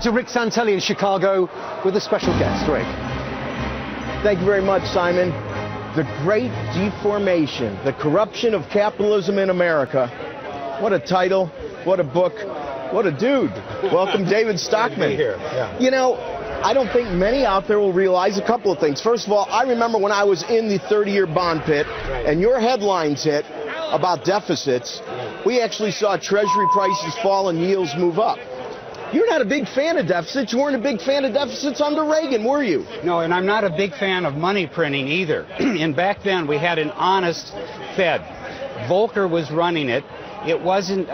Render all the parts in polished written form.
to Rick Santelli in Chicago with a special guest. Rick. Thank you very much, Simon. The Great Deformation, the corruption of capitalism in America. What a title, what a book, what a dude. Welcome, David Stockman. Here. Yeah. You know, I don't think many out there will realize a couple of things. First of all, I remember when I was in the 30-year bond pit and your headlines hit about deficits, we actually saw Treasury prices fall and yields move up. You're not a big fan of deficits. You weren't a big fan of deficits under Reagan, were you? No, and I'm not a big fan of money printing either. And back then, we had an honest Fed. Volcker was running it. It wasn't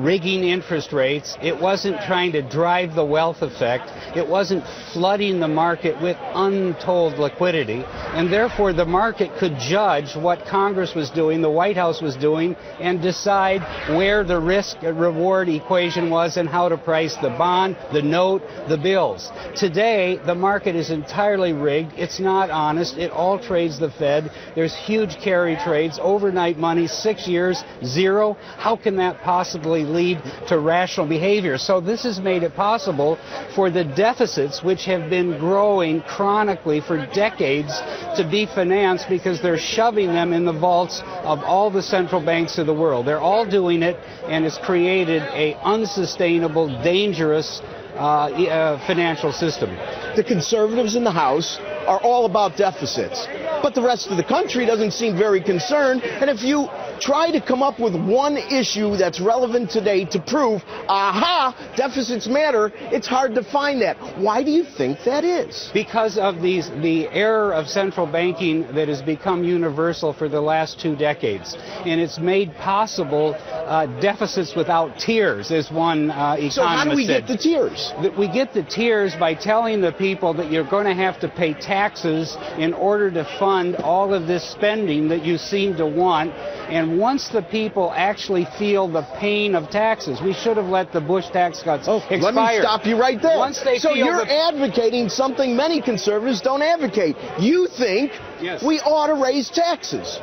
rigging interest rates. It wasn't trying to drive the wealth effect. It wasn't flooding the market with untold liquidity. And therefore, the market could judge what Congress was doing, the White House was doing, and decide where the risk-reward equation was and how to price the bond, the note, the bills. Today, the market is entirely rigged. It's not honest. It all trades the Fed. There's huge carry trades, overnight money, 6 years, zero. How can that possibly lead to rational behavior? So this has made it possible for the deficits, which have been growing chronically for decades, to be financed because they're shoving them in the vaults of all the central banks of the world. They're all doing it, and it's created an unsustainable, dangerous financial system. The conservatives in the House are all about deficits, but the rest of the country doesn't seem very concerned. And if you try to come up with one issue that's relevant today to prove, aha, deficits matter, it's hard to find that. Why do you think that is? Because of the error of central banking that has become universal for the last 2 decades. And it's made possible deficits without tears, as one economist said. So how do we get the tears? We get the tears by telling the people that you're going to have to pay taxes in order to fund all of this spending that you seem to want. And once the people actually feel the pain of taxes, we should have let the Bush tax cuts expire. Let me stop you right there. Once they so you're advocating something many conservatives don't advocate. You think we ought to raise taxes.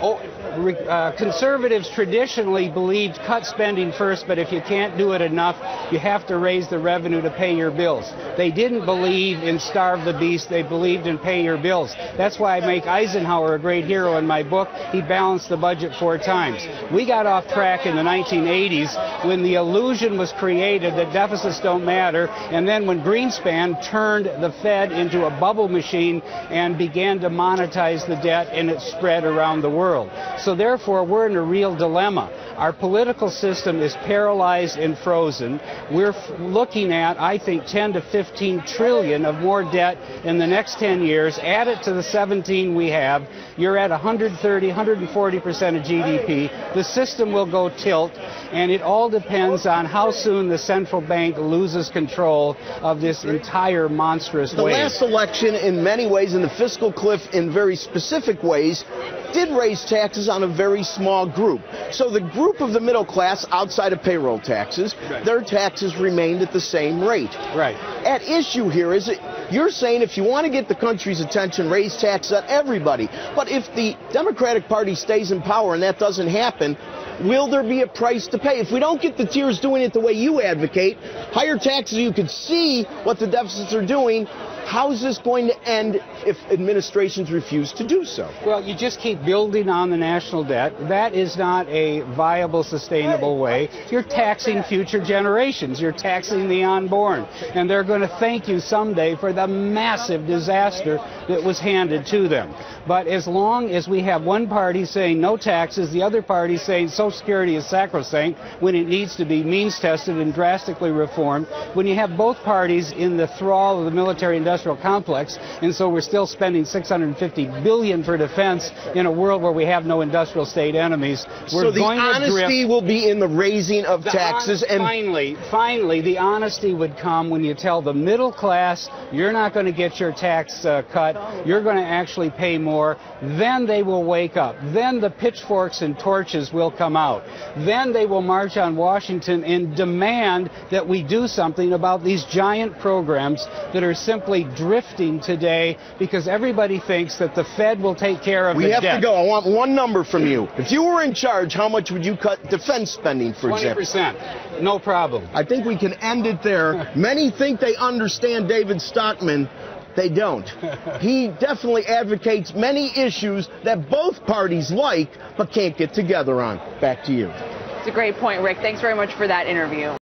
Conservatives traditionally believed cut spending first, but if you can't do it enough, you have to raise the revenue to pay your bills. They didn't believe in starve the beast. They believed in pay your bills. That's why I make Eisenhower a great hero in my book. He balanced the budget 4 times. We got off track in the 1980s when the illusion was created that deficits don't matter, and then when Greenspan turned the Fed into a bubble machine and began to monetize the debt, and it spread around the world. So therefore, we're in a real dilemma. Our political system is paralyzed and frozen. We're looking at, I think, 10 to 15 trillion of more debt in the next 10 years. Add it to the 17 we have. You're at 130, 140% of GDP. The system will go tilt, and it all depends on how soon the central bank loses control of this entire monstrous wave. The last election, in many ways, and the fiscal cliff in very specific ways, did raise taxes on a very small group. So the group of the middle class outside of payroll taxes, their taxes remained at the same rate. Right. At issue here is that you're saying if you want to get the country's attention, raise taxes on everybody. But if the Democratic Party stays in power and that doesn't happen, will there be a price to pay? If we don't get the tiers doing it the way you advocate, higher taxes, you could see what the deficits are doing. How is this going to end if administrations refuse to do so? Well, you just keep building on the national debt. That is not a viable, sustainable way. You're taxing future generations. You're taxing the unborn. And they're going to thank you someday for the massive disaster that was handed to them. But as long as we have one party saying no taxes, the other party saying Social Security is sacrosanct when it needs to be means-tested and drastically reformed, when you have both parties in the thrall of the military-industrial complex, and so we're still spending $650 billion for defense in a world where we have no industrial state enemies. So the honesty will be in the raising of taxes. And finally, the honesty would come when you tell the middle class, you're not going to get your tax cut, you're going to actually pay more. Then they will wake up. Then the pitchforks and torches will come out. Then they will march on Washington and demand that we do something about these giant programs that are simply drifting today because everybody thinks that the Fed will take care of the debt. We have to go. I want one number from you. If you were in charge, how much would you cut defense spending, for example? 20%. No problem. I think we can end it there. Many think they understand David Stockman. They don't. He definitely advocates many issues that both parties like but can't get together on. Back to you. It's a great point, Rick. Thanks very much for that interview.